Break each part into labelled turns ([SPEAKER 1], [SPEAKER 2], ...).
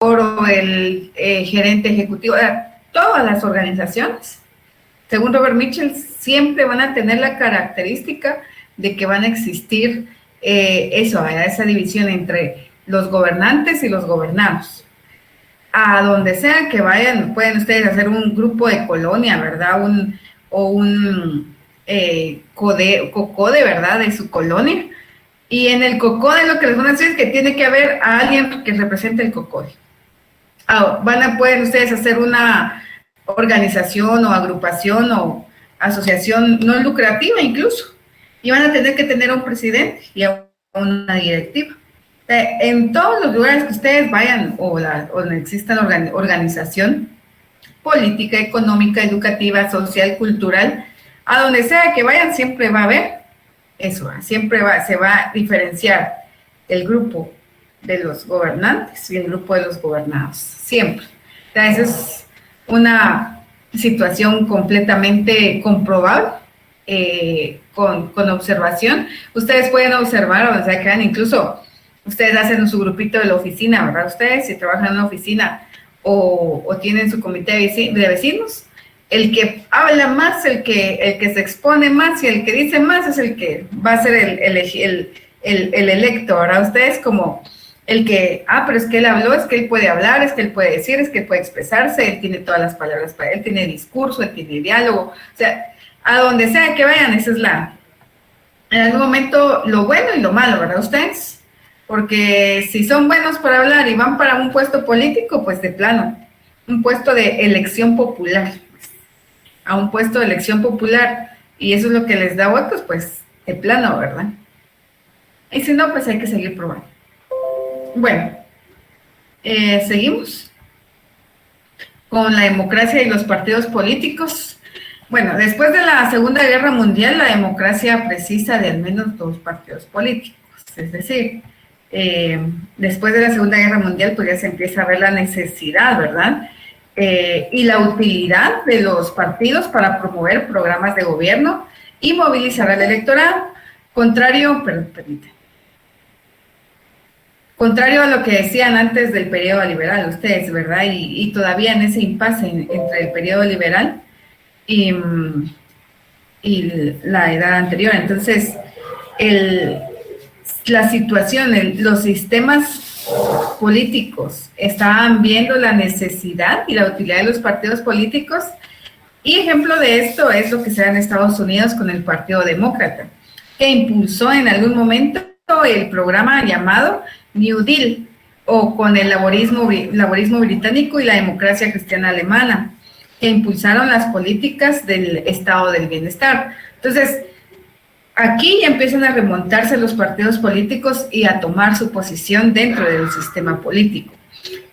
[SPEAKER 1] o el gerente ejecutivo, todas las organizaciones, según Robert Mitchell, siempre van a tener la característica de que van a existir esa división entre los gobernantes y los gobernados. A donde sea que vayan, pueden ustedes hacer un grupo de colonia, ¿verdad? Un COCODE, ¿verdad? De su colonia. Y en el COCODE lo que les van a decir es que tiene que haber a alguien que represente el COCODE. Pueden ustedes hacer una organización o agrupación o asociación no lucrativa incluso, y van a tener que tener un presidente y una directiva. En todos los lugares que ustedes vayan o exista la organización política, económica, educativa, social, cultural, a donde sea que vayan siempre va a haber eso, se va a diferenciar el grupo de los gobernantes y el grupo de los gobernados, siempre. Esa es una situación completamente comprobable, con observación. Ustedes pueden observar, o sea, que incluso ustedes hacen su grupito de la oficina, ¿verdad? Ustedes, si trabajan en una oficina o tienen su comité de vecinos, el que habla más, el que se expone más y el que dice más es el que va a ser el electo, ¿verdad? Ustedes como el que, pero es que él habló, es que él puede hablar, es que él puede decir, es que él puede expresarse, él tiene todas las palabras para él, tiene discurso, él tiene diálogo, o sea, a donde sea que vayan, esa es en algún momento lo bueno y lo malo, ¿verdad ustedes? Porque si son buenos para hablar y van para un puesto político, pues de plano, un puesto de elección popular, a un puesto de elección popular, y eso es lo que les da votos, pues de plano, ¿verdad? Y si no, pues hay que seguir probando. Bueno, seguimos con la democracia y los partidos políticos. Bueno, después de la Segunda Guerra Mundial, la democracia precisa de al menos 2 partidos políticos. Es decir, después de la Segunda Guerra Mundial, pues ya se empieza a ver la necesidad, ¿verdad? Y la utilidad de los partidos para promover programas de gobierno y movilizar al electorado. Contrario a lo que decían antes del periodo liberal, ustedes, ¿verdad? Y todavía en ese impasse entre el periodo liberal y la edad anterior. Entonces, la situación, los sistemas políticos estaban viendo la necesidad y la utilidad de los partidos políticos, y ejemplo de esto es lo que se da en Estados Unidos con el Partido Demócrata, que impulsó en algún momento el programa llamado New Deal, o con el laborismo británico y la democracia cristiana alemana, que impulsaron las políticas del estado del bienestar. Entonces, aquí ya empiezan a remontarse los partidos políticos y a tomar su posición dentro del sistema político.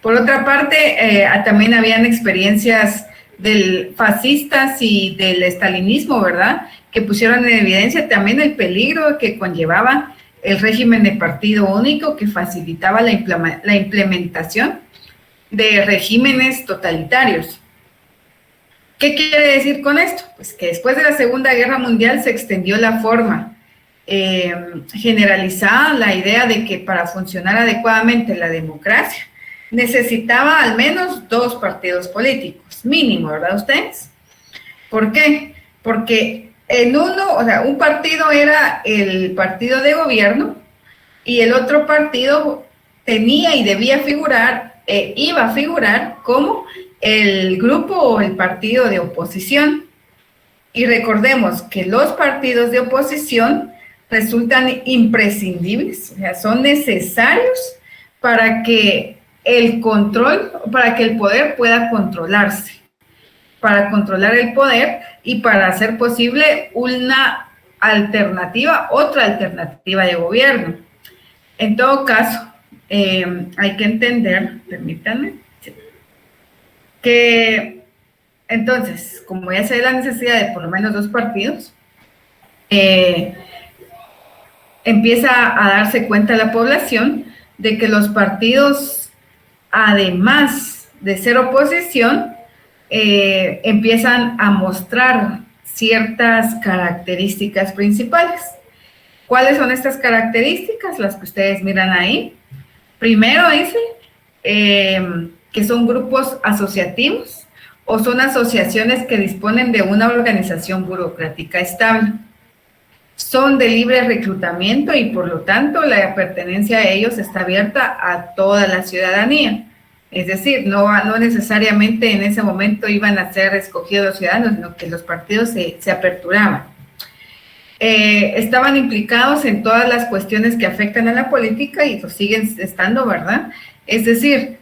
[SPEAKER 1] Por otra parte, también habían experiencias del fascistas y del estalinismo, ¿verdad?, que pusieron en evidencia también el peligro que conllevaba el régimen de partido único, que facilitaba la implementación de regímenes totalitarios. ¿Qué quiere decir con esto? Pues que después de la Segunda Guerra Mundial se extendió la forma generalizada, la idea de que para funcionar adecuadamente la democracia necesitaba al menos 2 partidos políticos, mínimo, ¿verdad ustedes? ¿Por qué? Porque en uno, o sea, un partido era el partido de gobierno y el otro partido tenía y debía figurar, iba a figurar como el grupo o el partido de oposición. Y recordemos que los partidos de oposición resultan imprescindibles, o sea, son necesarios para que el poder pueda controlarse, para controlar el poder y para hacer posible otra alternativa de gobierno. En todo caso, hay que entender, permítanme, que entonces, como ya se ve la necesidad de por lo menos 2 partidos, empieza a darse cuenta la población de que los partidos, además de ser oposición, empiezan a mostrar ciertas características principales. ¿Cuáles son estas características? Las que ustedes miran ahí. Primero dice que son grupos asociativos o son asociaciones que disponen de una organización burocrática estable. Son de libre reclutamiento y por lo tanto la pertenencia a ellos está abierta a toda la ciudadanía. Es decir, no necesariamente en ese momento iban a ser escogidos los ciudadanos, sino que los partidos se aperturaban. Estaban implicados en todas las cuestiones que afectan a la política y lo siguen estando, ¿verdad? Es decir,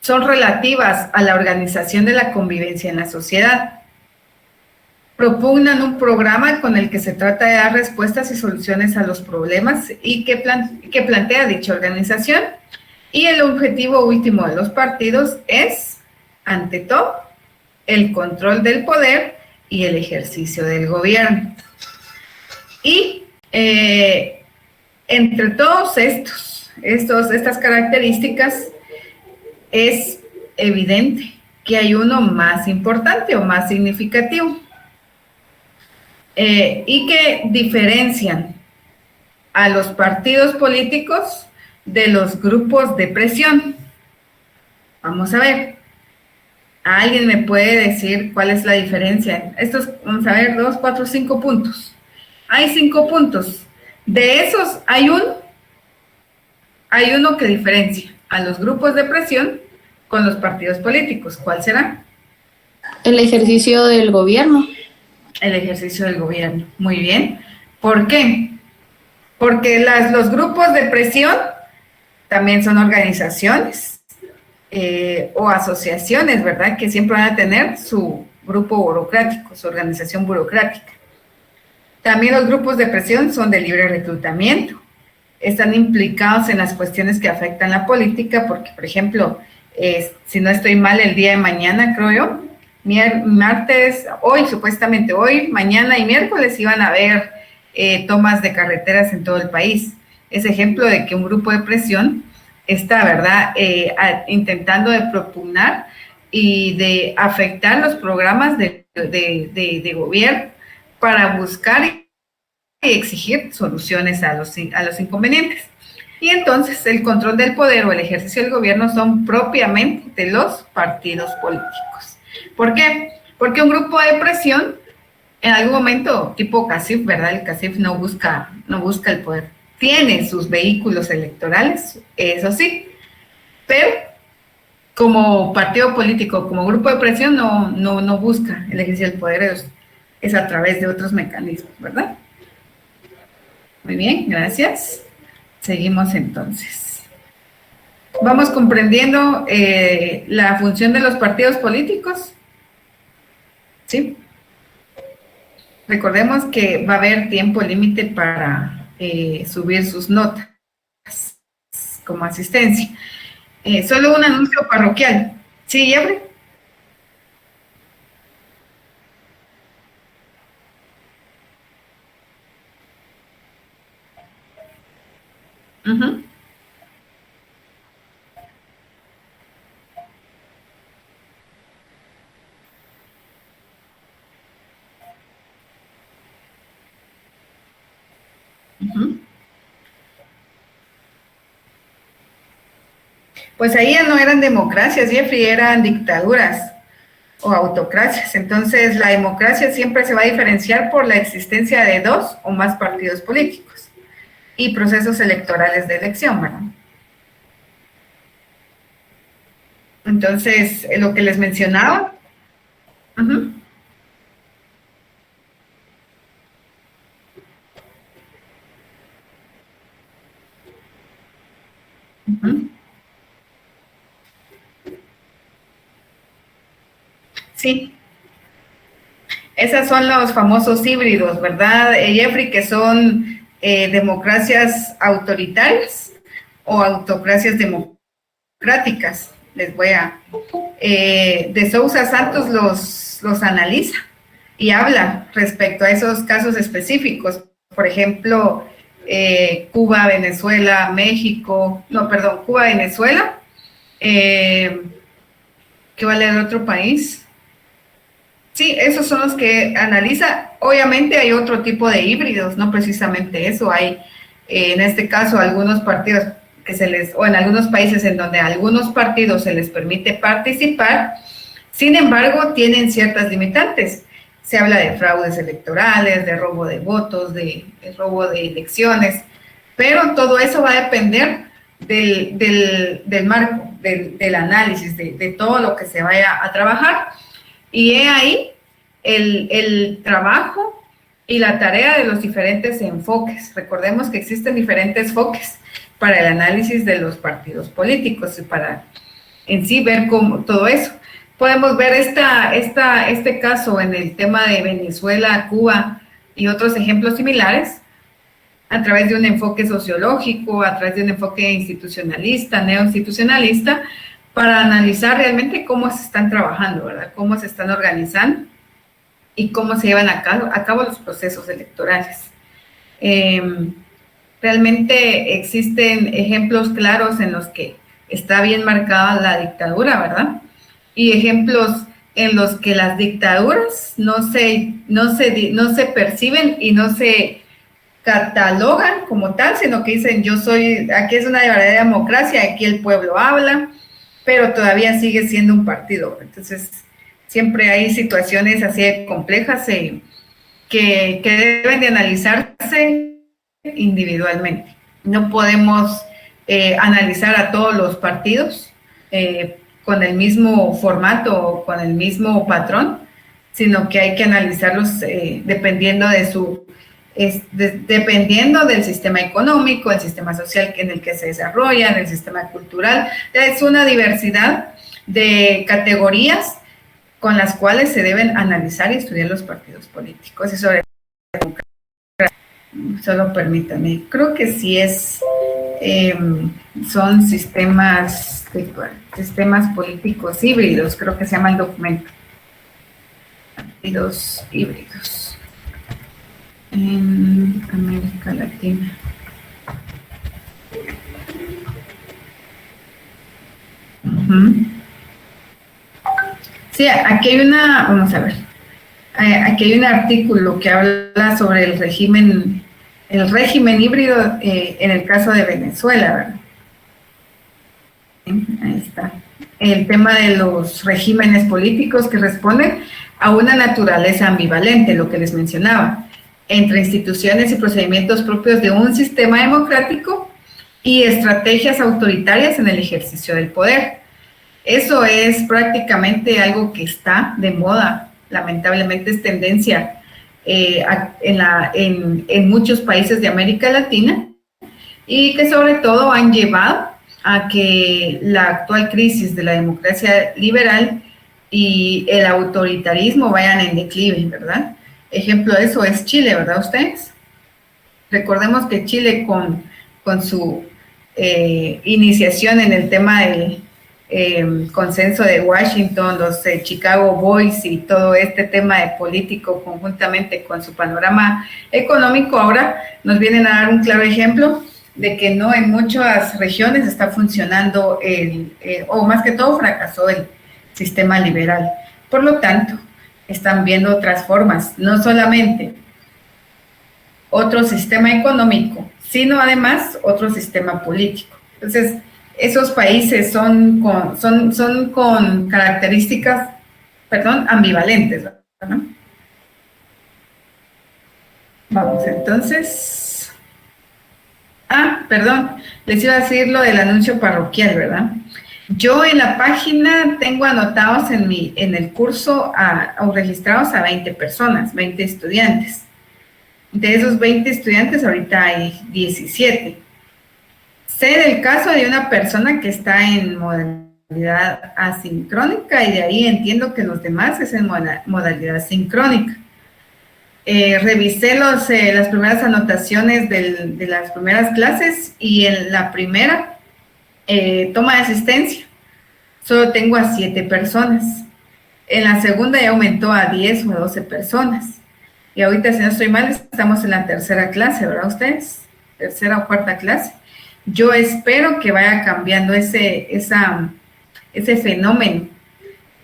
[SPEAKER 1] son relativas a la organización de la convivencia en la sociedad. Propugnan un programa con el que se trata de dar respuestas y soluciones a los problemas y que plantea dicha organización. Y el objetivo último de los partidos es, ante todo, el control del poder y el ejercicio del gobierno. Y entre todos estas características, es evidente que hay uno más importante o más significativo. Y que diferencian a los partidos políticos de los grupos de presión. Vamos a ver. ¿Alguien me puede decir cuál es la diferencia? Vamos a ver, 2, 4, 5 puntos. Hay 5 puntos. De esos hay uno que diferencia a los grupos de presión con los partidos políticos. ¿Cuál será?
[SPEAKER 2] El ejercicio del gobierno.
[SPEAKER 1] El ejercicio del gobierno. Muy bien. ¿Por qué? Porque los grupos de presión también son organizaciones o asociaciones, ¿verdad? Que siempre van a tener su grupo burocrático, su organización burocrática. También los grupos de presión son de libre reclutamiento. Están implicados en las cuestiones que afectan la política porque, por ejemplo, si no estoy mal, el día de mañana, creo yo, martes, supuestamente hoy, mañana y miércoles iban a haber tomas de carreteras en todo el país. Es ejemplo de que un grupo de presión está, ¿verdad?, intentando de propugnar y de afectar los programas de gobierno para buscar y exigir soluciones a los inconvenientes. Y entonces el control del poder o el ejercicio del gobierno son propiamente de los partidos políticos. ¿Por qué? Porque un grupo de presión, en algún momento, tipo CACIF, ¿verdad? El CACIF no busca el poder. Tiene sus vehículos electorales, eso sí, pero como partido político, como grupo de presión, no busca el ejercicio del poder, es a través de otros mecanismos, ¿verdad? Muy bien, gracias. Seguimos entonces. Vamos comprendiendo la función de los partidos políticos. ¿Sí? Recordemos que va a haber tiempo límite para subir sus notas como asistencia. Solo un anuncio parroquial. ¿Sí, Jeffrey? Uh-huh. Uh-huh. Pues ahí ya no eran democracias, Jeffrey, eran dictaduras o autocracias. Entonces, la democracia siempre se va a diferenciar por la existencia de 2 o más partidos políticos y procesos electorales de elección, ¿verdad? Entonces, lo que les mencionaba. Uh-huh. Uh-huh. Sí, esos son los famosos híbridos, ¿verdad, Jeffrey? Que son democracias autoritarias o autocracias democráticas. Les voy a... de Sousa Santos los analiza y habla respecto a esos casos específicos. Por ejemplo, Cuba, Venezuela, México... No, perdón, Cuba, Venezuela. ¿Qué vale el otro país? Sí, esos son los que analiza. Obviamente hay otro tipo de híbridos, no precisamente eso. Hay, en este caso, algunos partidos o en algunos países en donde a algunos partidos se les permite participar, sin embargo, tienen ciertas limitantes. Se habla de fraudes electorales, de robo de votos, de robo de elecciones, pero todo eso va a depender del marco, del análisis, de todo lo que se vaya a trabajar. Y he ahí el trabajo y la tarea de los diferentes enfoques. Recordemos que existen diferentes enfoques para el análisis de los partidos políticos y para en sí ver cómo todo eso. Podemos ver este caso en el tema de Venezuela, Cuba y otros ejemplos similares a través de un enfoque sociológico, a través de un enfoque institucionalista, neoinstitucionalista, para analizar realmente cómo se están trabajando, ¿verdad? Cómo se están organizando y cómo se llevan a cabo los procesos electorales. Realmente existen ejemplos claros en los que está bien marcada la dictadura, ¿verdad? Y ejemplos en los que las dictaduras no se perciben y no se catalogan como tal, sino que dicen, aquí es una verdadera democracia, aquí el pueblo habla, pero todavía sigue siendo un partido. Entonces, siempre hay situaciones así complejas que deben de analizarse individualmente. No podemos analizar a todos los partidos con el mismo formato o con el mismo patrón, sino que hay que analizarlos dependiendo del sistema económico, el sistema social en el que se desarrollan, el sistema cultural. Es una diversidad de categorías con las cuales se deben analizar y estudiar los partidos políticos. Y sobre solo permítanme, creo que sí son sistemas políticos híbridos, creo que se llama el documento. Partidos híbridos en América Latina. Sí, aquí hay vamos a ver, aquí hay un artículo que habla sobre el régimen híbrido en el caso de Venezuela, ¿verdad? Ahí está. El tema de los regímenes políticos que responden a una naturaleza ambivalente, lo que les mencionaba, entre instituciones y procedimientos propios de un sistema democrático y estrategias autoritarias en el ejercicio del poder. Eso es prácticamente algo que está de moda, lamentablemente es tendencia en muchos países de América Latina y que sobre todo han llevado a que la actual crisis de la democracia liberal y el autoritarismo vayan en declive, ¿verdad? Ejemplo de eso es Chile, ¿verdad ustedes? Recordemos que Chile con su iniciación en el tema del consenso de Washington, los Chicago Boys y todo este tema de político conjuntamente con su panorama económico, ahora nos vienen a dar un claro ejemplo de que no en muchas regiones está funcionando o más que todo fracasó el sistema liberal. Por lo tanto, están viendo otras formas, no solamente otro sistema económico, sino además otro sistema político. Entonces, esos países son con características, ambivalentes, ¿no? Vamos, entonces... les iba a decir lo del anuncio parroquial, ¿verdad? Yo en la página tengo anotados en el curso o registrados a 20 personas, 20 estudiantes. De esos 20 estudiantes ahorita hay 17. Sé del caso de una persona que está en modalidad asincrónica y de ahí entiendo que los demás es en modalidad sincrónica. Revisé las primeras anotaciones de las primeras clases y en la primera toma de asistencia solo tengo a 7 personas. En la segunda ya aumentó a 10 o a 12 personas. Y ahorita, si no estoy mal, estamos en la tercera clase, ¿verdad ustedes? Tercera o cuarta clase. Yo espero que vaya cambiando ese fenómeno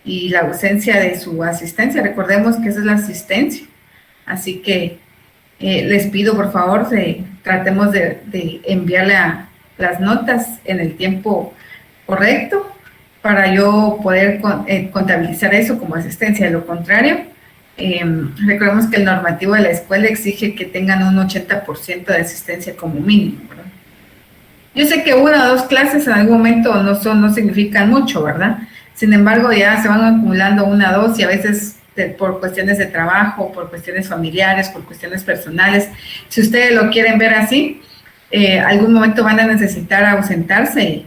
[SPEAKER 1] y la ausencia de su asistencia. Recordemos que esa es la asistencia. Así que les pido, por favor, tratemos de enviarle las notas en el tiempo correcto para yo poder contabilizar eso como asistencia. De lo contrario, recordemos que el normativo de la escuela exige que tengan un 80% de asistencia como mínimo, ¿verdad? Yo sé que 1 o 2 clases en algún momento no significan mucho, ¿verdad? Sin embargo, ya se van acumulando 1 o 2 y a veces por cuestiones de trabajo, por cuestiones familiares, por cuestiones personales. Si ustedes lo quieren ver así, algún momento van a necesitar ausentarse.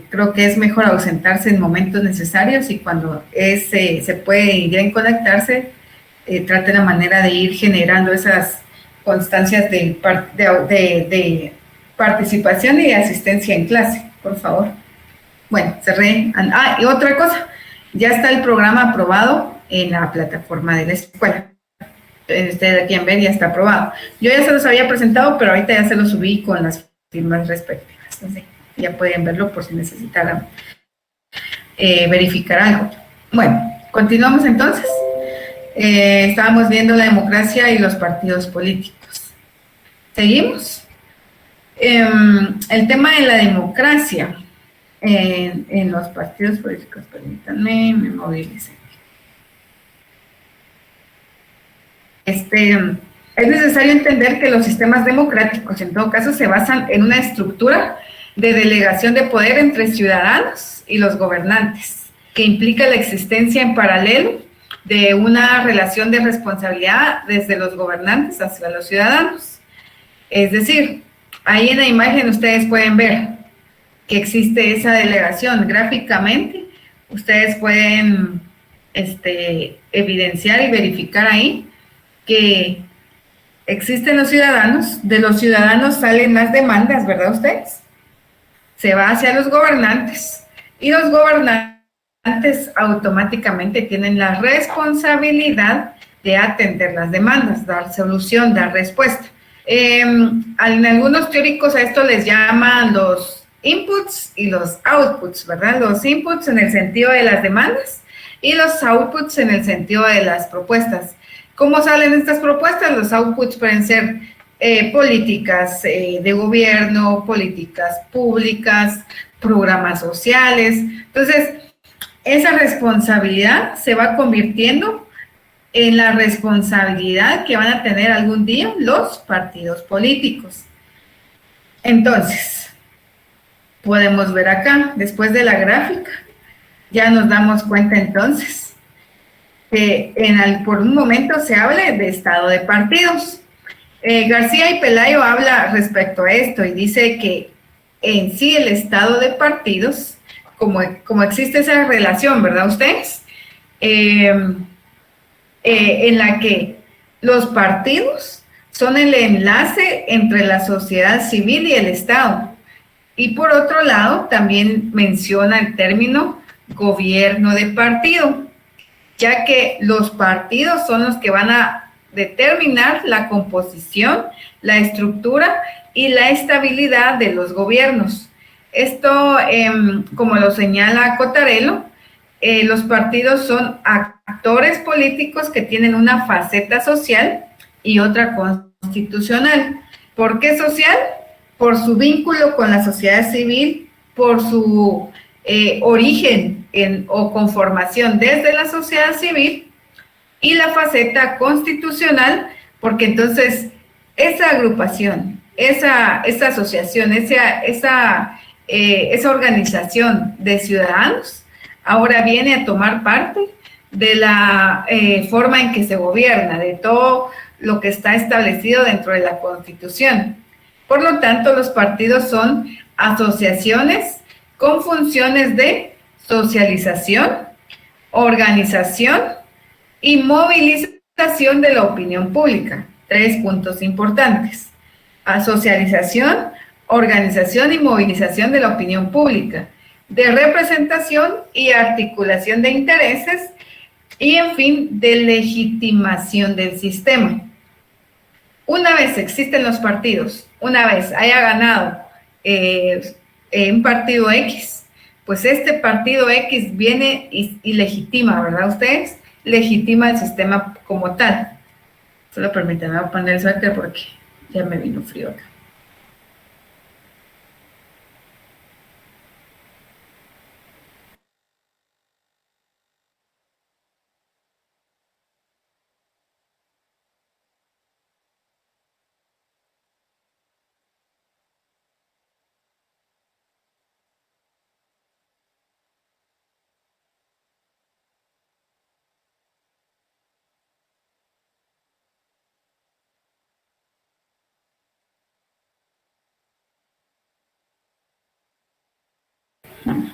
[SPEAKER 1] Creo que es mejor ausentarse en momentos necesarios y cuando se puede ir en conectarse, traten la manera de ir generando esas constancias de participación y de asistencia en clase, por favor. Bueno, cerré. Y otra cosa, ya está el programa aprobado en la plataforma de la escuela. Ustedes aquí en ver ya está aprobado. Yo ya se los había presentado, pero ahorita ya se los subí con las firmas respectivas. Entonces, ya pueden verlo por si necesitaran verificar algo. Bueno, continuamos entonces. Estábamos viendo la democracia y los partidos políticos. ¿Seguimos? El tema de la democracia en los partidos políticos, permítanme, me movilicé. Es necesario entender que los sistemas democráticos, en todo caso, se basan en una estructura de delegación de poder entre ciudadanos y los gobernantes, que implica la existencia en paralelo de una relación de responsabilidad desde los gobernantes hacia los ciudadanos. Es decir, ahí en la imagen ustedes pueden ver que existe esa delegación. Gráficamente, ustedes pueden evidenciar y verificar ahí que existen los ciudadanos, de los ciudadanos salen las demandas, ¿verdad ustedes? Se va hacia los gobernantes y los gobernantes automáticamente tienen la responsabilidad de atender las demandas, dar solución, dar respuesta. En algunos teóricos a esto les llaman los inputs y los outputs, ¿verdad? Los inputs en el sentido de las demandas y los outputs en el sentido de las propuestas. ¿Cómo salen estas propuestas? Los outputs pueden ser políticas de gobierno, políticas públicas, programas sociales. Entonces, esa responsabilidad se va convirtiendo en la responsabilidad que van a tener algún día los partidos políticos. Entonces, podemos ver acá, después de la gráfica, ya nos damos cuenta entonces que por un momento se hable de estado de partidos. García y Pelayo habla respecto a esto y dice que en sí el estado de partidos, como existe esa relación, ¿verdad ustedes? En la que los partidos son el enlace entre la sociedad civil y el Estado. Y por otro lado, también menciona el término gobierno de partido, ya que los partidos son los que van a determinar la composición, la estructura y la estabilidad de los gobiernos. Esto, como lo señala Cotarello, los partidos son actores políticos que tienen una faceta social y otra constitucional. ¿Por qué social? Por su vínculo con la sociedad civil, por su origen o conformación desde la sociedad civil, y la faceta constitucional, porque entonces esa agrupación, esa asociación, esa organización de ciudadanos ahora viene a tomar parte de la forma en que se gobierna, de todo lo que está establecido dentro de la Constitución. Por lo tanto, los partidos son asociaciones con funciones de socialización, organización y movilización de la opinión pública. 3 puntos importantes: socialización, organización y movilización de la opinión pública, de representación y articulación de intereses y, en fin, de legitimación del sistema. Una vez existen los partidos, una vez haya ganado un partido X, pues este partido X viene y legitima, ¿verdad ustedes? Legitima el sistema como tal. Solo permítanme, voy a poner el suéter porque ya me vino frío acá.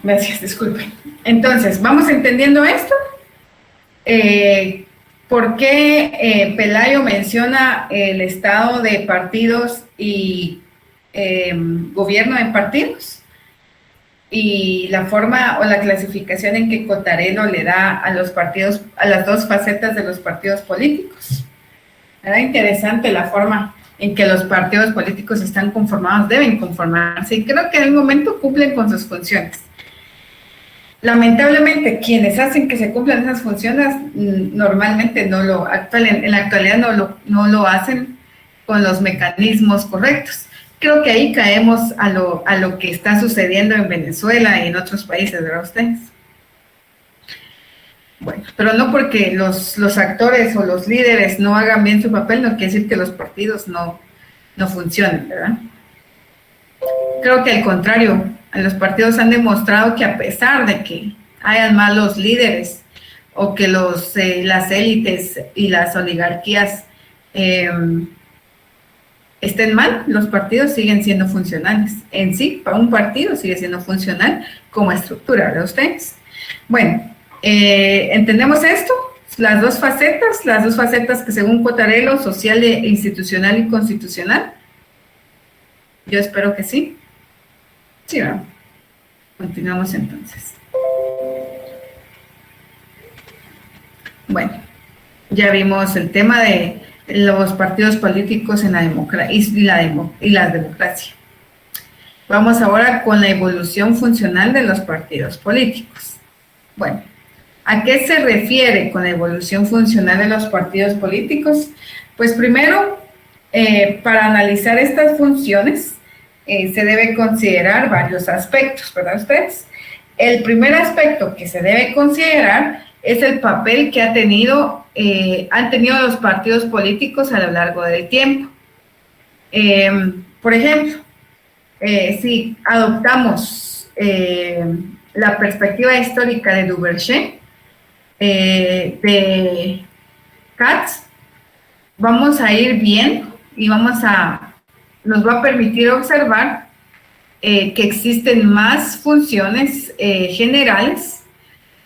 [SPEAKER 1] Gracias, disculpen. Entonces, ¿vamos entendiendo esto? ¿Por qué Pelayo menciona el estado de partidos y gobierno de partidos? Y la forma o la clasificación en que Cottarello le da a los partidos, a las dos facetas de los partidos políticos. Era interesante la forma en que los partidos políticos están conformados, deben conformarse, y creo que en el momento cumplen con sus funciones. Lamentablemente, quienes hacen que se cumplan esas funciones normalmente en la actualidad no lo hacen con los mecanismos correctos. Creo que ahí caemos a lo que está sucediendo en Venezuela y en otros países, ¿verdad ustedes? Bueno, pero no porque los actores o los líderes no hagan bien su papel, no quiere decir que los partidos no funcionen, ¿verdad? Creo que al contrario, los partidos han demostrado que a pesar de que hayan malos líderes o que las élites y las oligarquías estén mal, los partidos siguen siendo funcionales. En sí, para un partido sigue siendo funcional como estructura, ¿verdad ustedes? Bueno, ¿entendemos esto? Las dos facetas que según Cottarello, social, institucional y constitucional. Yo espero que sí. Sí, ¿verdad? Continuamos entonces. Bueno, ya vimos el tema de los partidos políticos en la democracia y la democracia. Vamos ahora con la evolución funcional de los partidos políticos. Bueno, ¿a qué se refiere con la evolución funcional de los partidos políticos? Pues primero, para analizar estas funciones, se debe considerar varios aspectos, ¿verdad ustedes? El primer aspecto que se debe considerar es el papel que han tenido los partidos políticos a lo largo del tiempo. Por ejemplo, si adoptamos la perspectiva histórica de Duverger, de Katz, vamos a ir viendo y nos va a permitir observar que existen más funciones generales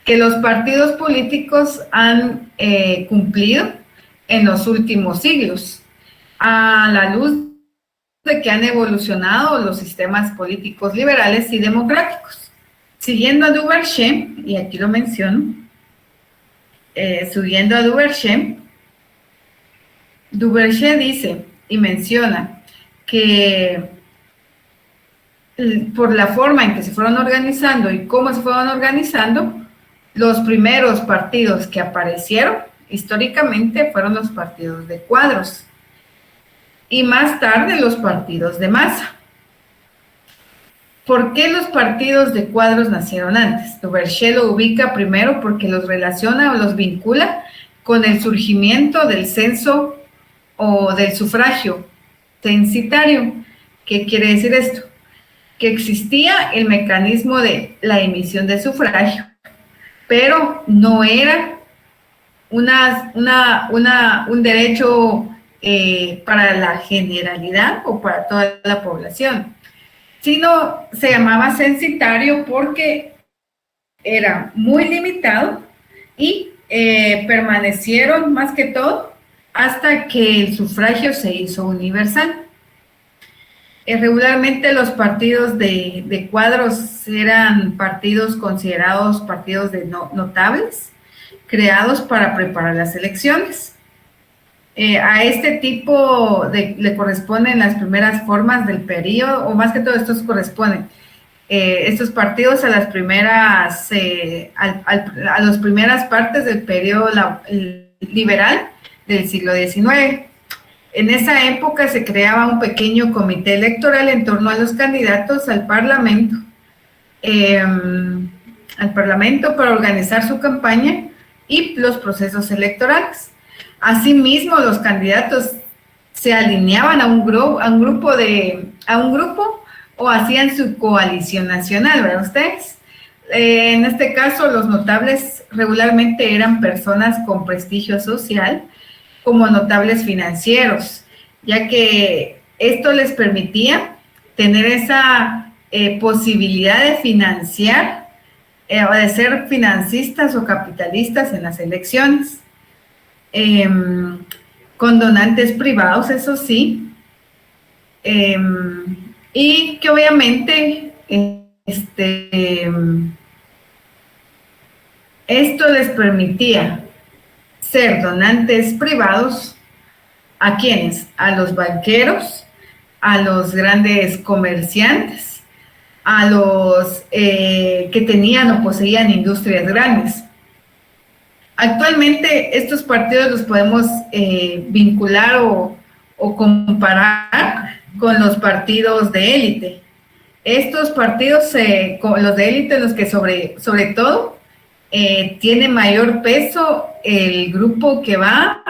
[SPEAKER 1] que los partidos políticos han cumplido en los últimos siglos, a la luz de que han evolucionado los sistemas políticos liberales y democráticos. Siguiendo a Duverger, y aquí lo menciono, siguiendo a Duverger dice y menciona que por la forma en que se fueron organizando y cómo se fueron organizando, los primeros partidos que aparecieron históricamente fueron los partidos de cuadros y más tarde los partidos de masa. ¿Por qué los partidos de cuadros nacieron antes? Duverger lo ubica primero porque los relaciona o los vincula con el surgimiento del censo o del sufragio censitario. ¿Qué quiere decir esto? Que existía el mecanismo de la emisión de sufragio, pero no era un derecho para la generalidad o para toda la población, sino se llamaba censitario porque era muy limitado y permanecieron más que todo hasta que el sufragio se hizo universal. Regularmente los partidos de cuadros eran partidos considerados partidos de notables, creados para preparar las elecciones. A este tipo le corresponden las primeras formas del periodo, o más que todo estos corresponden, estos partidos a las primeras partes del periodo liberal del siglo XIX. En esa época se creaba un pequeño comité electoral en torno a los candidatos al Parlamento para organizar su campaña y los procesos electorales. Asimismo, los candidatos se alineaban a un grupo o hacían su coalición nacional, ¿verdad ustedes? En este caso, los notables regularmente eran personas con prestigio social, como notables financieros, ya que esto les permitía tener esa posibilidad de financiar o de ser financistas o capitalistas en las elecciones, con donantes privados, eso sí, y que obviamente esto les permitía ser donantes privados. ¿A quiénes? A los banqueros, a los grandes comerciantes, a los que tenían o poseían industrias grandes. Actualmente estos partidos los podemos vincular o comparar con los partidos de élite. Estos partidos, los de élite, los que sobre todo tiene mayor peso el grupo que va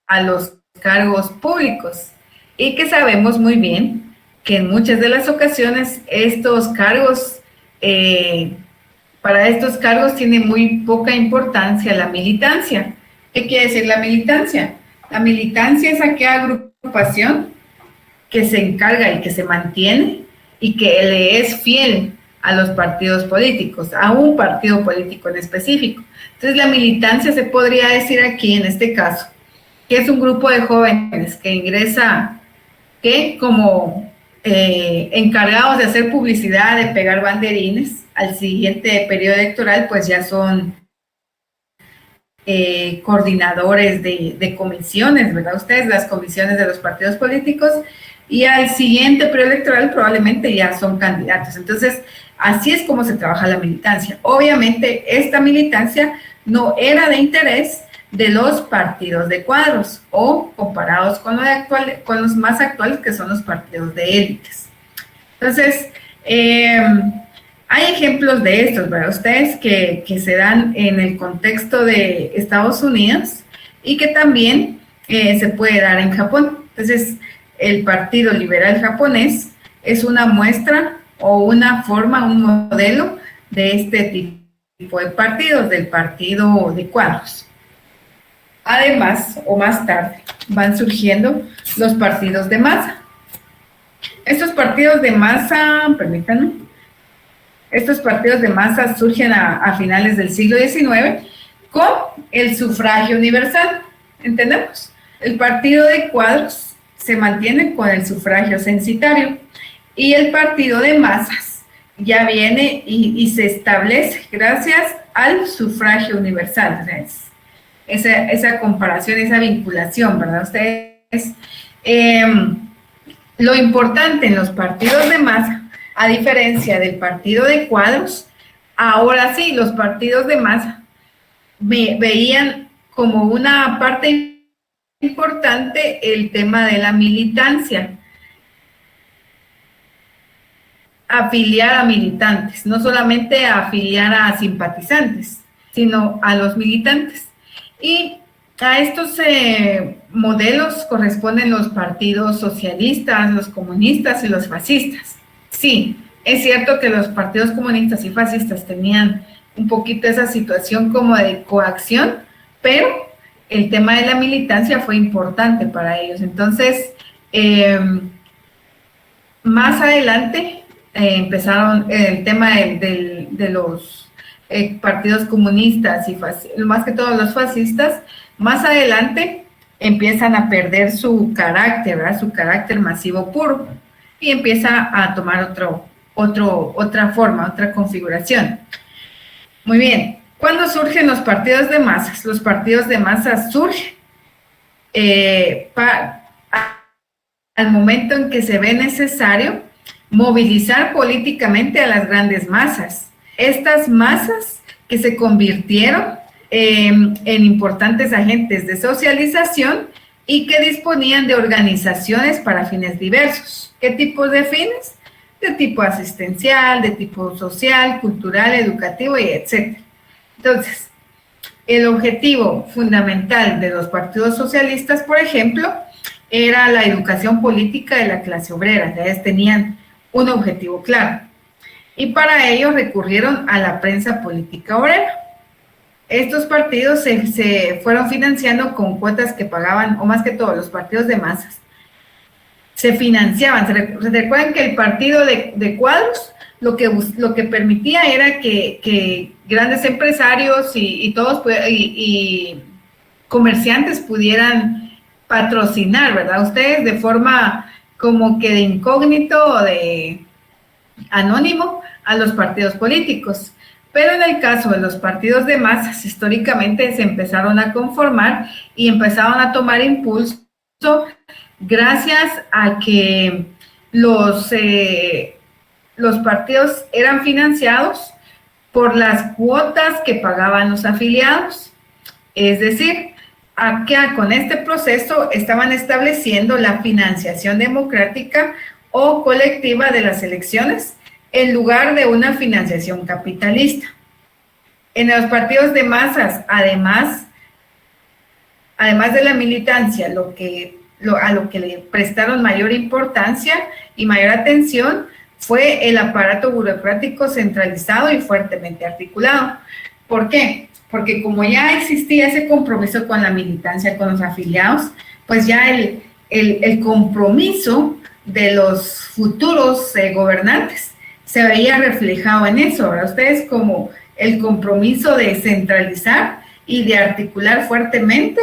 [SPEAKER 1] a los cargos públicos, y que sabemos muy bien que en muchas de las ocasiones estos cargos, para estos cargos tiene muy poca importancia la militancia. ¿Qué quiere decir la militancia? La militancia es aquella agrupación que se encarga y que se mantiene y que le es fiel a los partidos políticos, a un partido político en específico. Entonces la militancia se podría decir aquí, en este caso, que es un grupo de jóvenes que ingresa, que como encargados de hacer publicidad, de pegar banderines, al siguiente periodo electoral, pues ya son coordinadores de comisiones, ¿verdad? Ustedes, las comisiones de los partidos políticos, y al siguiente periodo electoral probablemente ya son candidatos. Entonces, así es como se trabaja la militancia. Obviamente, esta militancia no era de interés de los partidos de cuadros o comparados con los más actuales, que son los partidos de élites. Entonces, hay ejemplos de estos, ¿verdad? Ustedes que se dan en el contexto de Estados Unidos y que también se puede dar en Japón. Entonces, el Partido Liberal Japonés es una muestra o una forma, un modelo de este tipo de partidos, del partido de cuadros. Además, o más tarde, van surgiendo los partidos de masa. Estos partidos de masa, permítanme, estos partidos de masa surgen a finales del siglo XIX con el sufragio universal. ¿Entendemos? El partido de cuadros se mantiene con el sufragio censitario y el partido de masas ya viene y se establece gracias al sufragio universal. Esa comparación, esa vinculación, ¿verdad? Ustedes, lo importante en los partidos de masa, a diferencia del partido de cuadros, ahora sí, los partidos de masa veían como una parte importante el tema de la militancia. Afiliar a militantes, no solamente afiliar a simpatizantes, sino a los militantes. Y a estos modelos corresponden los partidos socialistas, los comunistas y los fascistas. Sí, es cierto que los partidos comunistas y fascistas tenían un poquito esa situación como de coacción, pero el tema de la militancia fue importante para ellos. Entonces, más adelante empezaron el tema de los partidos comunistas y más que todos los fascistas. Más adelante empiezan a perder su carácter, ¿verdad? Su carácter masivo puro, y empieza a tomar otra forma, otra configuración. Muy bien. ¿Cuándo surgen los partidos de masas? Los partidos de masas surgen al momento en que se ve necesario movilizar políticamente a las grandes masas. Estas masas que se convirtieron en importantes agentes de socialización y que disponían de organizaciones para fines diversos. ¿Qué tipos de fines? De tipo asistencial, de tipo social, cultural, educativo y etc. Entonces, el objetivo fundamental de los partidos socialistas, por ejemplo, era la educación política de la clase obrera. Ellos tenían un objetivo claro. Y para ello recurrieron a la prensa política obrera. Estos partidos se fueron financiando con cuotas que pagaban, o más que todo, los partidos de masas. se financiaban. ¿Se recuerdan que el partido de cuadros lo que permitía era que grandes empresarios y todos y comerciantes pudieran patrocinar, ¿verdad? Ustedes de forma como que de incógnito o de anónimo a los partidos políticos. Pero en el caso de los partidos de masas, históricamente se empezaron a conformar y empezaron a tomar impulso gracias a que los partidos eran financiados por las cuotas que pagaban los afiliados. Es decir, acá con este proceso estaban estableciendo la financiación democrática o colectiva de las elecciones en lugar de una financiación capitalista. En los partidos de masas, además de la militancia, a lo que le prestaron mayor importancia y mayor atención fue el aparato burocrático centralizado y fuertemente articulado. ¿Por qué? Porque como ya existía ese compromiso con la militancia, con los afiliados, pues ya el compromiso de los futuros gobernantes se veía reflejado en eso, ¿verdad? Ustedes como el compromiso de centralizar y de articular fuertemente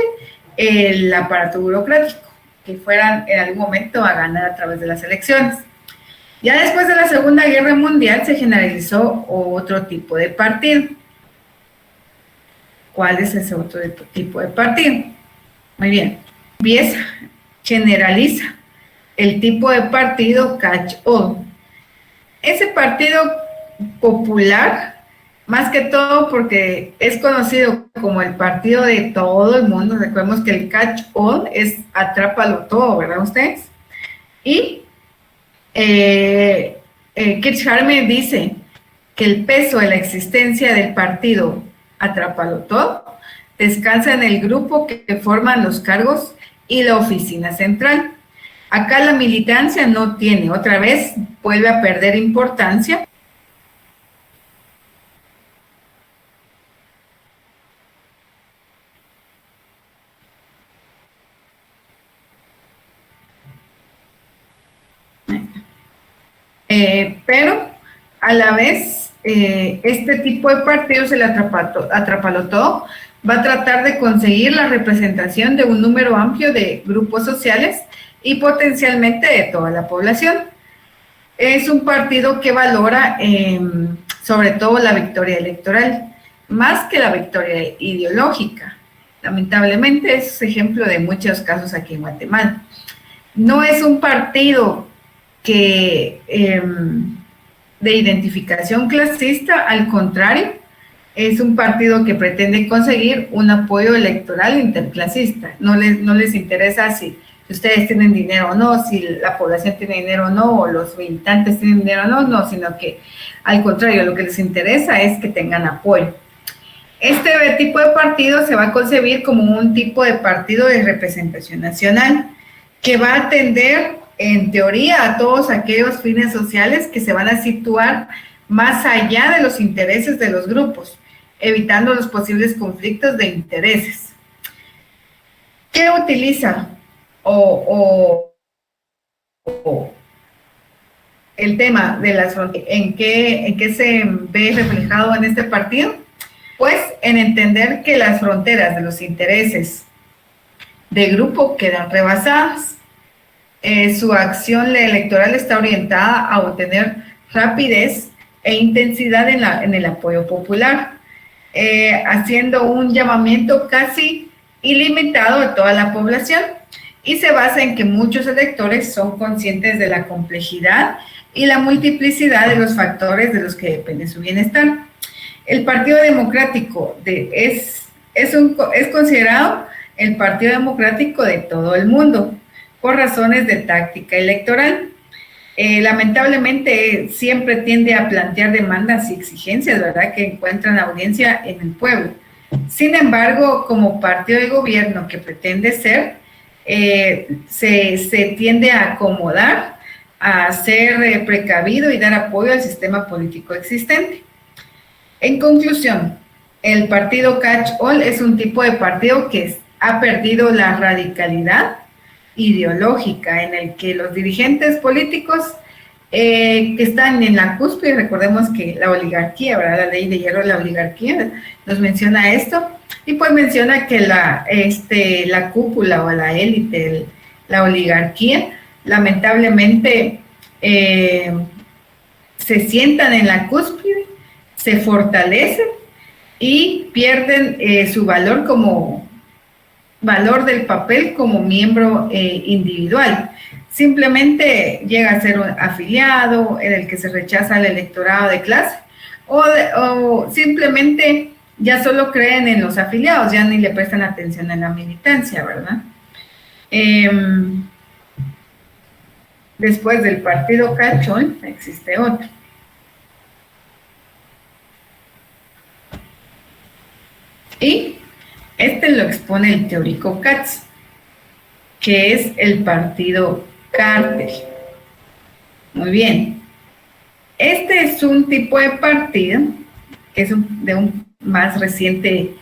[SPEAKER 1] el aparato burocrático, que fueran en algún momento a ganar a través de las elecciones. Ya después de la Segunda Guerra Mundial se generalizó otro tipo de partido. ¿Cuál es ese otro tipo de partido? Muy bien, generaliza el tipo de partido catch-all. Ese partido popular, más que todo porque es conocido como el partido de todo el mundo, recordemos que el catch-all es atrápalo todo, ¿verdad ustedes? Y Kirchhammer dice que el peso de la existencia del partido atrápalo todo descansa en el grupo que forman los cargos y la oficina central. Acá la militancia no tiene, otra vez vuelve a perder importancia. Pero a la vez este tipo de partidos, el atrápalo todo, va a tratar de conseguir la representación de un número amplio de grupos sociales y potencialmente de toda la población. Es un partido que valora sobre todo la victoria electoral, más que la victoria ideológica. Lamentablemente es ejemplo de muchos casos aquí en Guatemala. No es un partido que de identificación clasista, al contrario, es un partido que pretende conseguir un apoyo electoral interclasista. No les interesa si ustedes tienen dinero o no, si la población tiene dinero o no, o los militantes tienen dinero o no, sino que al contrario, lo que les interesa es que tengan apoyo. Este tipo de partido se va a concebir como un tipo de partido de representación nacional que va a atender en teoría a todos aquellos fines sociales que se van a situar más allá de los intereses de los grupos, evitando los posibles conflictos de intereses. ¿Qué utiliza el tema de las fronteras? ¿En qué se ve reflejado en este partido? Pues en entender que las fronteras de los intereses de grupo quedan rebasadas. Su acción electoral está orientada a obtener rapidez e intensidad en el apoyo popular, haciendo un llamamiento casi ilimitado a toda la población, y se basa en que muchos electores son conscientes de la complejidad y la multiplicidad de los factores de los que depende su bienestar. El Partido Democrático es considerado el Partido Democrático de todo el mundo, por razones de táctica electoral. Lamentablemente siempre tiende a plantear demandas y exigencias, ¿verdad?, que encuentran audiencia en el pueblo. Sin embargo, como partido de gobierno que pretende ser, se tiende a acomodar, a ser precavido y dar apoyo al sistema político existente. En conclusión, el partido catch-all es un tipo de partido que ha perdido la radicalidad, ideológica en el que los dirigentes políticos que están en la cúspide, recordemos que la oligarquía, ¿verdad? La ley de hierro de la oligarquía nos menciona esto, y pues menciona que la cúpula o la élite, la oligarquía, lamentablemente se sientan en la cúspide, se fortalecen y pierden su valor como valor del papel como miembro individual. Simplemente llega a ser un afiliado en el que se rechaza el electorado de clase o simplemente ya solo creen en los afiliados, ya ni le prestan atención a la militancia, ¿verdad? Después del partido Cachón existe otro. Y este lo expone el teórico Katz, que es el partido cártel. Muy bien. Este es un tipo de partido que es de un más reciente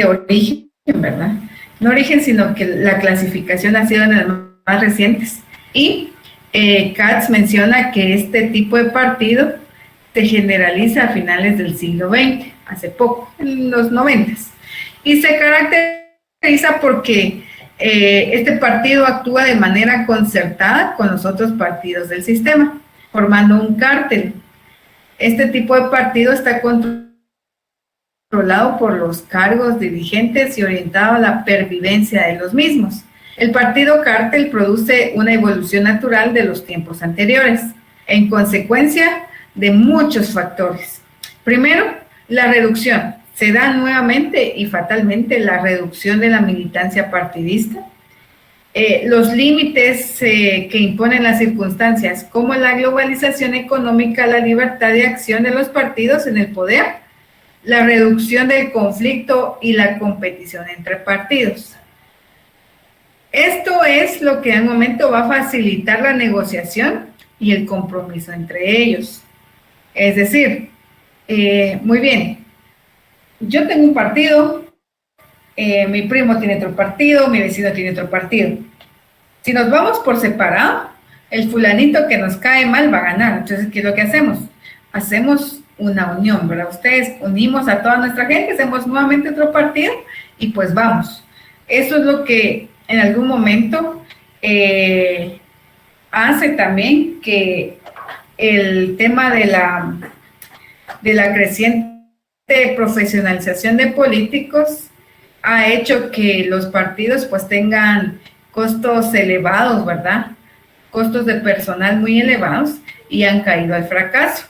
[SPEAKER 1] origen, ¿verdad? No origen, sino que la clasificación ha sido en los más recientes. Y Katz menciona que este tipo de partido se generaliza a finales del siglo XX, hace poco, en los 90, y se caracteriza porque este partido actúa de manera concertada con los otros partidos del sistema, formando un cártel. Este tipo de partido está controlado por los cargos dirigentes y orientado a la pervivencia de los mismos. El partido cártel produce una evolución natural de los tiempos anteriores, en consecuencia de muchos factores. Primero, la reducción. Se da nuevamente y fatalmente la reducción de la militancia partidista. Los límites que imponen las circunstancias, como la globalización económica, la libertad de acción de los partidos en el poder, la reducción del conflicto y la competición entre partidos. Esto es lo que en un momento va a facilitar la negociación y el compromiso entre ellos. Es decir, muy bien, yo tengo un partido, mi primo tiene otro partido, mi vecino tiene otro partido. Si nos vamos por separado, el fulanito que nos cae mal va a ganar. Entonces, ¿qué es lo que hacemos? Hacemos una unión, ¿verdad? Ustedes unimos a toda nuestra gente, hacemos nuevamente otro partido y pues vamos. Eso es lo que en algún momento hace también que el tema de la creciente profesionalización de políticos ha hecho que los partidos pues tengan costos elevados, ¿verdad? Costos de personal muy elevados y han caído al fracaso.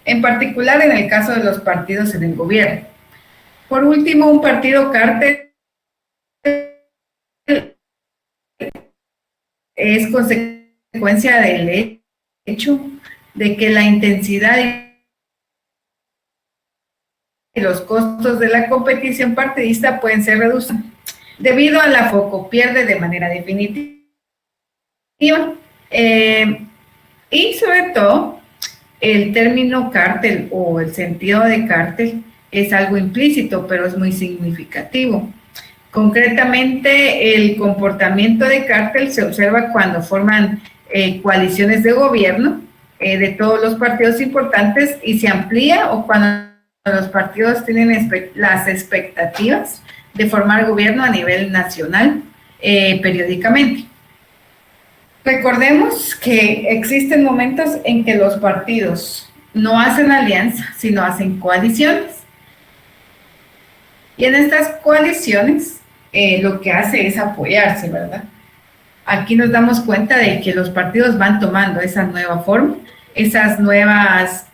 [SPEAKER 1] En particular en el caso de los partidos en el gobierno. Por último, un partido cártel es consecuencia del hecho de que la intensidad y los costos de la competición partidista pueden ser reducidos debido a la foco pierde de manera definitiva y sobre todo el término cártel o el sentido de cártel es algo implícito, pero es muy significativo. Concretamente, el comportamiento de cártel se observa cuando forman coaliciones de gobierno de todos los partidos importantes y se amplía o cuando los partidos tienen las expectativas de formar gobierno a nivel nacional periódicamente. Recordemos que existen momentos en que los partidos no hacen alianza, sino hacen coaliciones. Y en estas coaliciones lo que hace es apoyarse, ¿verdad? Aquí nos damos cuenta de que los partidos van tomando esa nueva forma, esos nuevos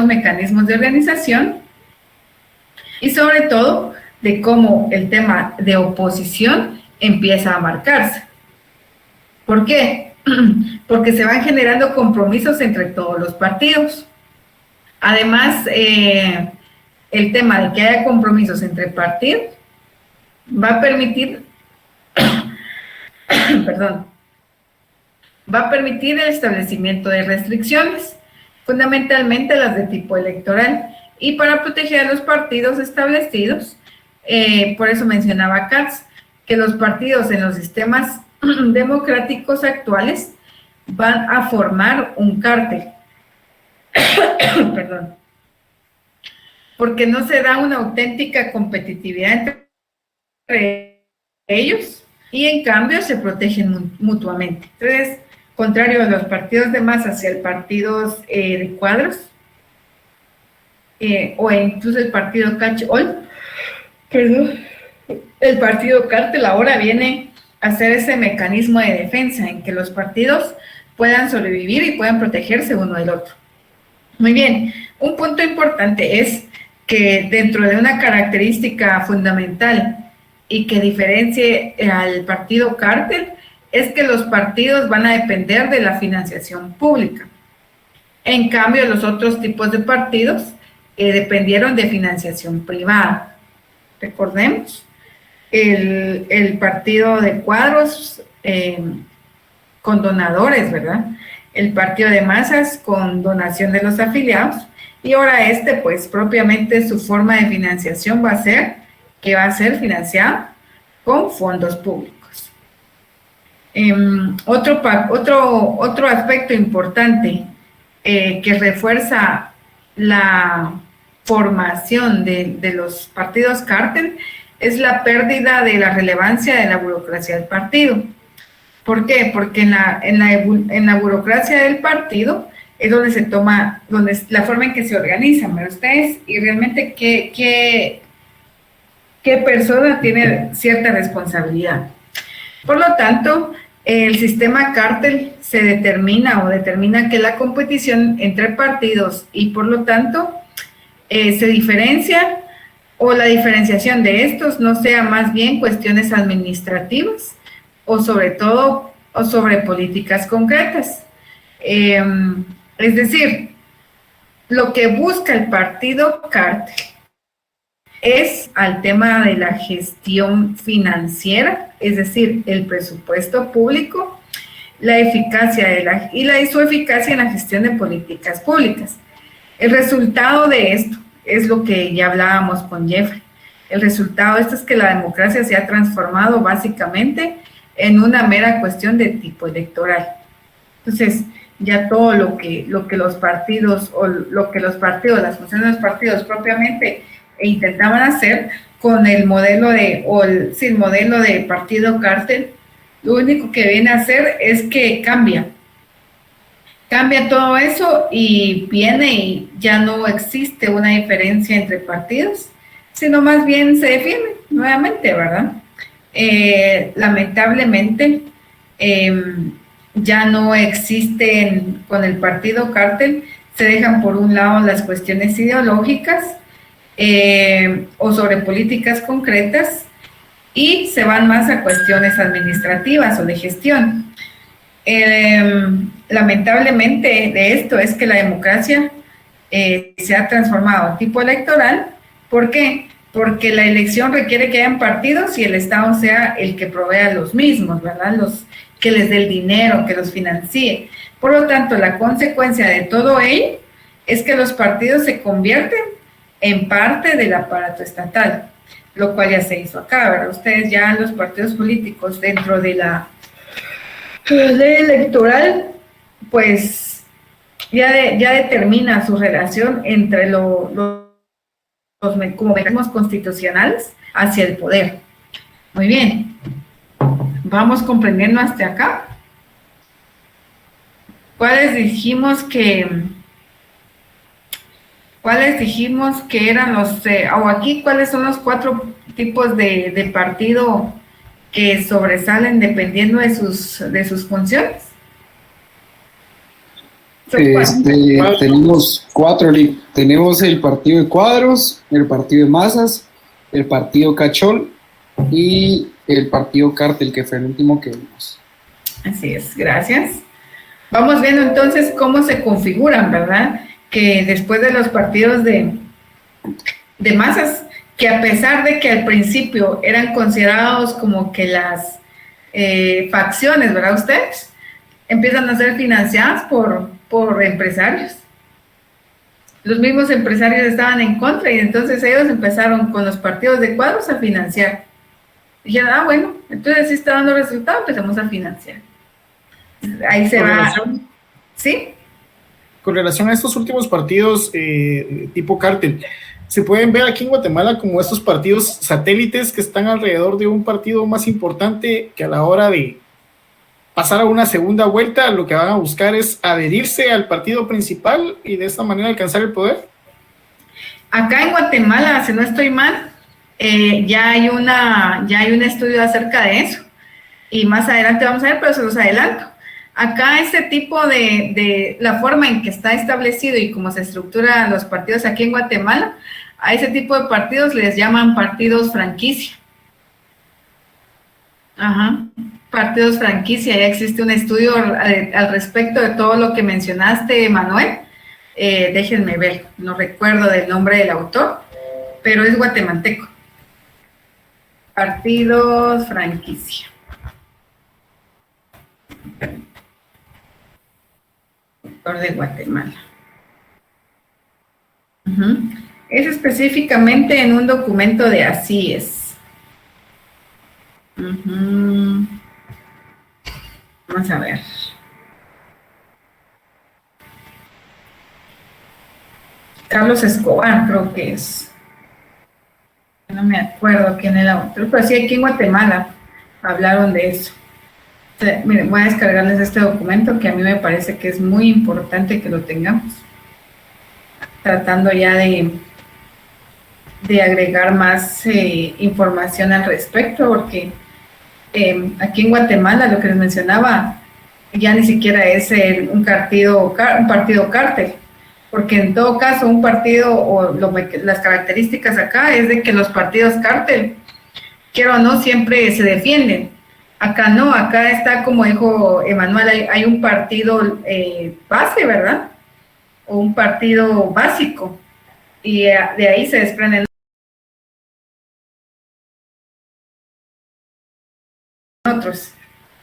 [SPEAKER 1] mecanismos de organización y sobre todo de cómo el tema de oposición empieza a marcarse. ¿Por qué? Porque se van generando compromisos entre todos los partidos. Además, el tema de que haya compromisos entre partidos va a permitir, va a permitir el establecimiento de restricciones, fundamentalmente las de tipo electoral, y para proteger a los partidos establecidos, Por eso mencionaba Katz, que los partidos en los sistemas democráticos actuales van a formar un cártel. Perdón. Porque no se da una auténtica competitividad entre ellos y en cambio se protegen mutuamente. Entonces, contrario a los partidos de masa hacia el partidos de cuadros, o incluso el partido catch-all, el partido cártel ahora viene a ser ese mecanismo de defensa en que los partidos puedan sobrevivir y puedan protegerse uno del otro. Muy bien, un punto importante es que dentro de una característica fundamental y que diferencie al partido cártel es que los partidos van a depender de la financiación pública. En cambio, los otros tipos de partidos dependieron de financiación privada. Recordemos, el partido de cuadros con donadores, ¿verdad? El partido de masas con donación de los afiliados, y ahora pues propiamente su forma de financiación va a ser financiado con fondos públicos. Otro aspecto importante que refuerza la formación de los partidos cártel es la pérdida de la relevancia de la burocracia del partido. ¿Por qué? Porque en la burocracia del partido es donde se toma, donde es la forma en que se organizan, ¿verdad? Ustedes, y realmente qué persona tiene cierta responsabilidad. Por lo tanto, el sistema cártel se determina que la competición entre partidos y por lo tanto se diferencia, o la diferenciación de estos no sea más bien cuestiones administrativas o sobre políticas concretas. Es decir, lo que busca el partido cártel es al tema de la gestión financiera, es decir, el presupuesto público, la eficacia y su eficacia en la gestión de políticas públicas. El resultado de esto es lo que ya hablábamos con Jeffrey. El resultado de esto es que la democracia se ha transformado básicamente en una mera cuestión de tipo electoral. Entonces, ya todo lo que los partidos, las funciones de los partidos propiamente intentaban hacer con el modelo de partido cártel, lo único que viene a hacer es que cambia todo eso y ya no existe una diferencia entre partidos, sino más bien se defiende nuevamente, ¿verdad? Lamentablemente, ya no existen con el partido cártel, se dejan por un lado las cuestiones ideológicas o sobre políticas concretas y se van más a cuestiones administrativas o de gestión. Lamentablemente de esto es que la democracia se ha transformado en tipo electoral. ¿Por qué? Porque la elección requiere que hayan partidos y el Estado sea el que provea los mismos, ¿verdad? Que les dé el dinero, que los financie. Por lo tanto, la consecuencia de todo ello es que los partidos se convierten en parte del aparato estatal, lo cual ya se hizo acá, ¿verdad? Ustedes ya los partidos políticos dentro de la ley electoral, pues ya determina su relación entre los como mecanismos constitucionales hacia el poder. Muy bien. Vamos comprendiendo hasta acá. ¿Cuáles dijimos que eran cuáles son los 4 tipos de partido que sobresalen dependiendo de sus funciones?
[SPEAKER 3] Tenemos 4. Tenemos el partido de cuadros, el partido de masas, el partido cachol y el partido cártel, que fue el último que vimos.
[SPEAKER 1] Así es, gracias. Vamos viendo entonces cómo se configuran, ¿verdad? Que después de los partidos de masas, que a pesar de que al principio eran considerados como que las facciones, ¿verdad? Ustedes empiezan a ser financiadas por empresarios. los mismos empresarios estaban en contra y entonces ellos empezaron con los partidos de cuadros a financiar. Dijeron, bueno, entonces sí está dando resultado, empezamos a financiar. Ahí se va. ¿Sí?
[SPEAKER 4] Con relación a estos últimos partidos tipo cártel, se pueden ver aquí en Guatemala como estos partidos satélites que están alrededor de un partido más importante, que a la hora de pasar a una segunda vuelta lo que van a buscar es adherirse al partido principal y de esta manera alcanzar el poder.
[SPEAKER 1] Acá en Guatemala, si no estoy mal, ya hay un estudio acerca de eso y más adelante vamos a ver, pero se los adelanto. Acá este tipo de la forma en que está establecido y cómo se estructuran los partidos aquí en Guatemala, a ese tipo de partidos les llaman partidos franquicia. Ajá, partidos franquicia. Ya existe un estudio al respecto de todo lo que mencionaste, Manuel. Déjenme ver, no recuerdo del nombre del autor, pero es guatemalteco. Partidos franquicia. De Guatemala. Es específicamente en un documento de Así es. Vamos a ver. Carlos Escobar, creo que es. No me acuerdo quién era el autor, pero sí, aquí en Guatemala hablaron de eso. Miren, voy a descargarles este documento que a mí me parece que es muy importante que lo tengamos. Tratando ya de agregar más información al respecto, porque aquí en Guatemala, lo que les mencionaba, ya ni siquiera es un partido cártel, porque en todo caso un partido, o las características acá es de que los partidos cártel, quiero o no, siempre se defienden. Acá no, acá está, como dijo Emanuel, hay un partido base, ¿verdad? O un partido básico, y de ahí se desprenden otros.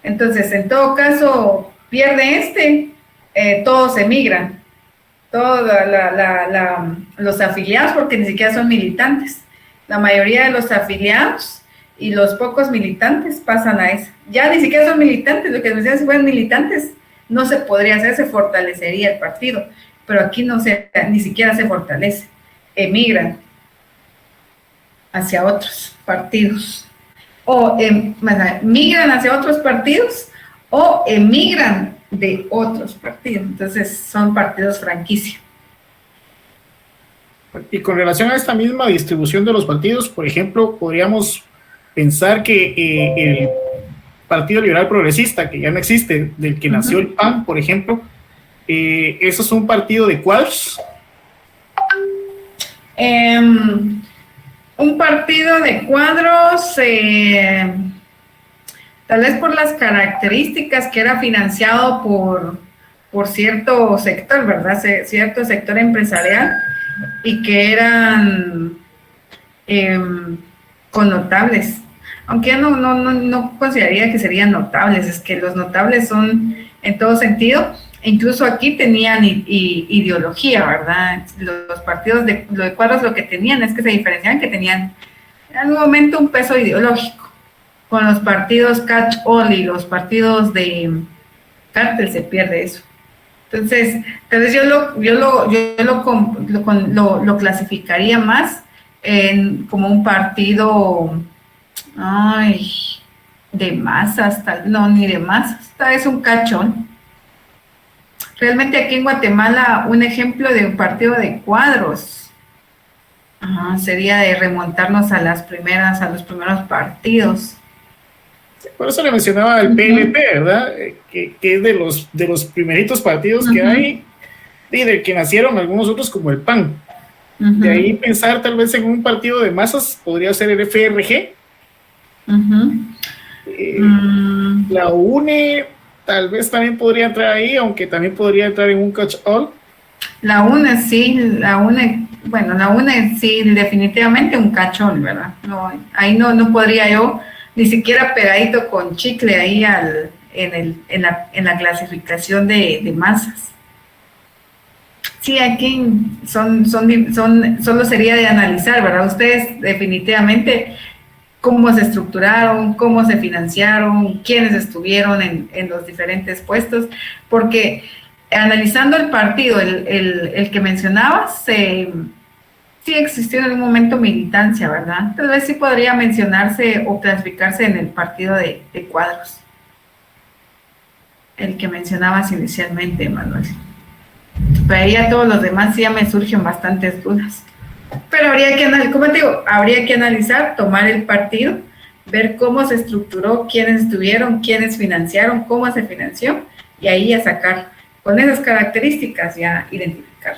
[SPEAKER 1] Entonces, en todo caso, pierde todos emigran, todos los afiliados, porque ni siquiera son militantes. La mayoría de los afiliados y los pocos militantes pasan a eso. Ya ni siquiera son militantes, lo que me decían, si fueran militantes, no se podría hacer, se fortalecería el partido, pero aquí ni siquiera se fortalece, emigran hacia otros partidos, o migran hacia otros partidos, o emigran de otros partidos, entonces son partidos franquicia.
[SPEAKER 4] Y con relación a esta misma distribución de los partidos, por ejemplo, podríamos pensar que el Partido Liberal Progresista, que ya no existe, del que nació el PAN, por ejemplo, ¿eso es un partido de cuadros?
[SPEAKER 1] Un partido de cuadros, tal vez por las características, que era financiado por cierto sector, ¿verdad? Cierto sector empresarial, y que eran connotables. Aunque yo no consideraría que serían notables, es que los notables son en todo sentido, incluso aquí tenían ideología, ¿verdad? Los partidos de cuadros lo que tenían es que se diferenciaban, que tenían en algún momento un peso ideológico. Con los partidos catch-all y los partidos de cártel se pierde eso. Entonces yo lo clasificaría más como un partido de masas, ni de masas, tal vez un cachón. Realmente aquí en Guatemala un ejemplo de un partido de cuadros sería de remontarnos a los primeros partidos.
[SPEAKER 4] Por eso le mencionaba el PLP, ¿verdad? Que es de los primeritos partidos que hay, y de que nacieron algunos otros como el PAN. De ahí pensar tal vez en un partido de masas podría ser el FRG. La UNE tal vez también podría entrar ahí, aunque también podría entrar en un catch-all.
[SPEAKER 1] La UNE sí, sí, definitivamente un catch-all, ¿verdad? No, ahí no podría yo ni siquiera pegadito con chicle ahí en la clasificación de masas. Sí, aquí solo sería de analizar, ¿verdad? Ustedes definitivamente cómo se estructuraron, cómo se financiaron, quiénes estuvieron en los diferentes puestos, porque analizando el partido, el que mencionabas, sí existió en algún momento militancia, ¿verdad? Tal vez sí podría mencionarse o clasificarse en el partido de Cuadros, el que mencionabas inicialmente, Manuel. Pero ahí a todos los demás sí ya me surgen bastantes dudas. Pero habría que analizar, como te digo, habría que analizar, tomar el partido, ver cómo se estructuró, quiénes estuvieron, quiénes financiaron, cómo se financió, y ahí ya sacar, con esas características ya identificar.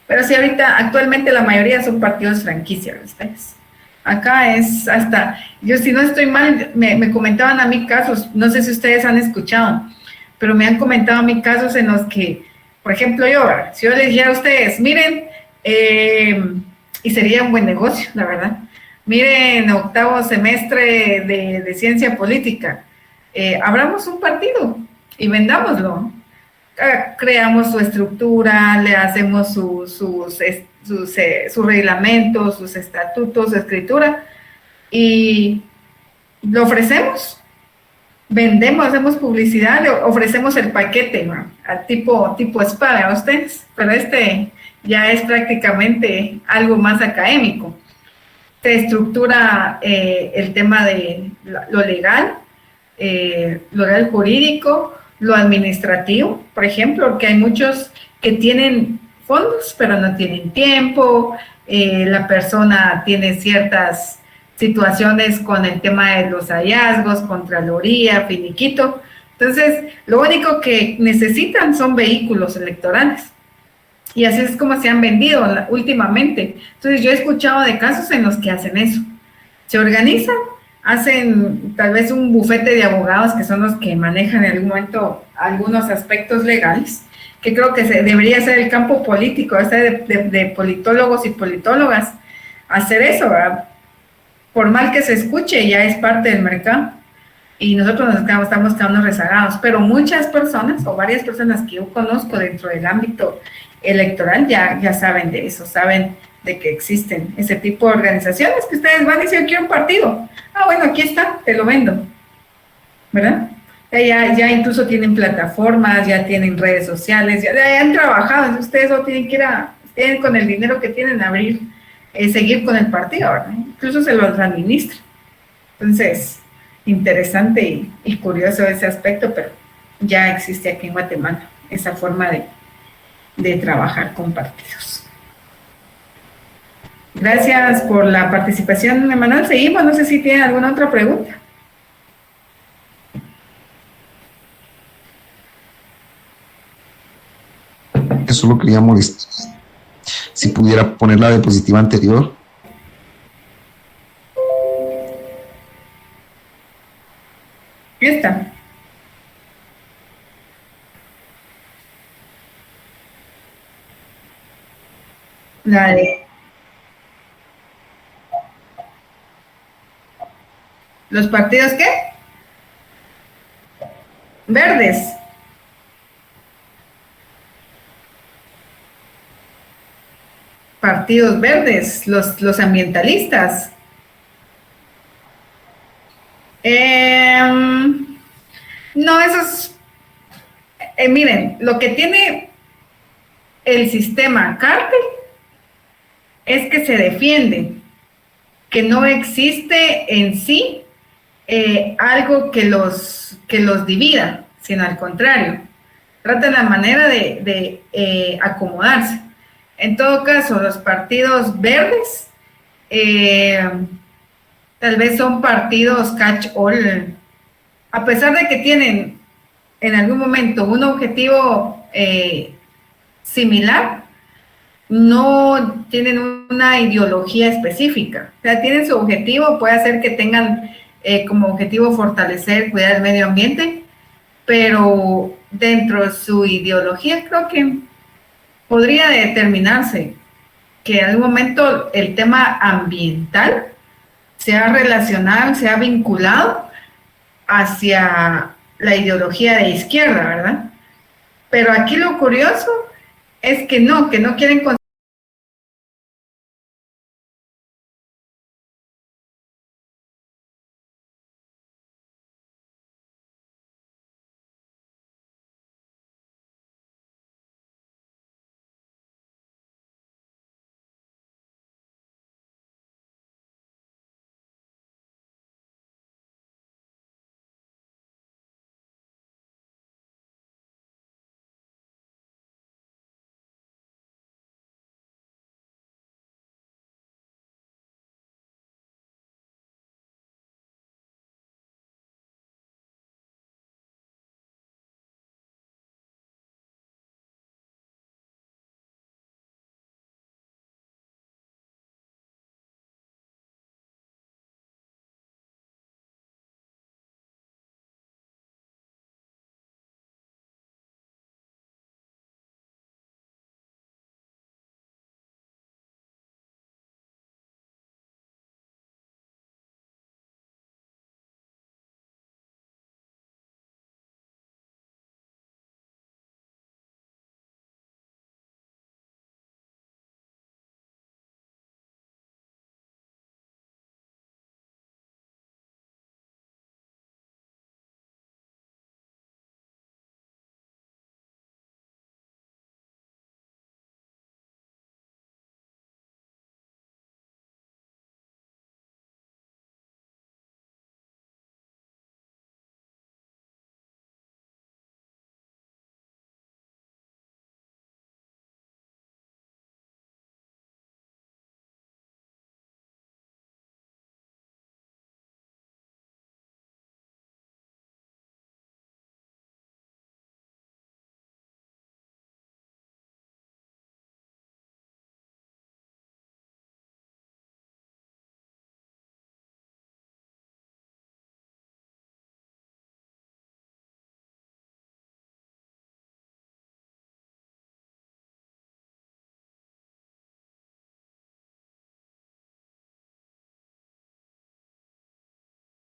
[SPEAKER 1] Pero sí, ahorita, actualmente la mayoría son partidos franquicias, ustedes. Acá es hasta, yo si no estoy mal, me comentaban a mí casos, no sé si ustedes han escuchado, pero me han comentado a mí casos en los que, por ejemplo, si yo les dijera a ustedes, miren, y sería un buen negocio, la verdad. Miren, octavo semestre de ciencia política, abramos un partido y vendámoslo. Creamos su estructura, le hacemos sus reglamentos, sus estatutos, su escritura, y lo ofrecemos. Vendemos, hacemos publicidad, le ofrecemos el paquete, ¿no? A tipo spa a ustedes, pero ya es prácticamente algo más académico. Se estructura el tema de lo legal jurídico, lo administrativo, por ejemplo, que hay muchos que tienen fondos, pero no tienen tiempo, la persona tiene ciertas situaciones con el tema de los hallazgos, contraloría, finiquito. Entonces, lo único que necesitan son vehículos electorales. Y así es como se han vendido últimamente. Entonces, yo he escuchado de casos en los que hacen eso. Se organizan, hacen tal vez un bufete de abogados que son los que manejan en algún momento algunos aspectos legales, que creo que debería ser el campo político, de politólogos y politólogas, hacer eso, ¿verdad? Por mal que se escuche, ya es parte del mercado y nosotros estamos quedando rezagados, pero muchas personas o varias personas que yo conozco dentro del ámbito electoral ya saben de eso, saben de que existen ese tipo de organizaciones que ustedes van y dicen, yo quiero un partido. Ah, bueno, aquí está, te lo vendo, ¿verdad? Ya incluso tienen plataformas, ya tienen redes sociales, ya han trabajado, entonces ustedes no tienen que tienen con el dinero que tienen abrir, seguir con el partido, ¿verdad? Incluso se los administra. Entonces, interesante y curioso ese aspecto, pero ya existe aquí en Guatemala esa forma de trabajar con partidos. Gracias por la participación, Emanuel. Seguimos, no sé si tienen alguna otra pregunta.
[SPEAKER 5] Eso lo quería molestar. Si pudiera poner la diapositiva anterior.
[SPEAKER 1] Esta. La de ¿los partidos qué? Verdes. Partidos verdes, los ambientalistas. No, esos... miren, lo que tiene el sistema cártel es que se defiende, que no existe en sí algo que los divida, sino al contrario, tratan la manera de acomodarse. En todo caso, los partidos verdes tal vez son partidos catch-all, a pesar de que tienen en algún momento un objetivo similar, no tienen una ideología específica. O sea, tienen su objetivo, puede ser que tengan como objetivo fortalecer, cuidar el medio ambiente, pero dentro de su ideología creo que podría determinarse que en algún momento el tema ambiental se ha relacionado, se ha vinculado hacia la ideología de izquierda, ¿verdad? Pero aquí lo curioso es que no quieren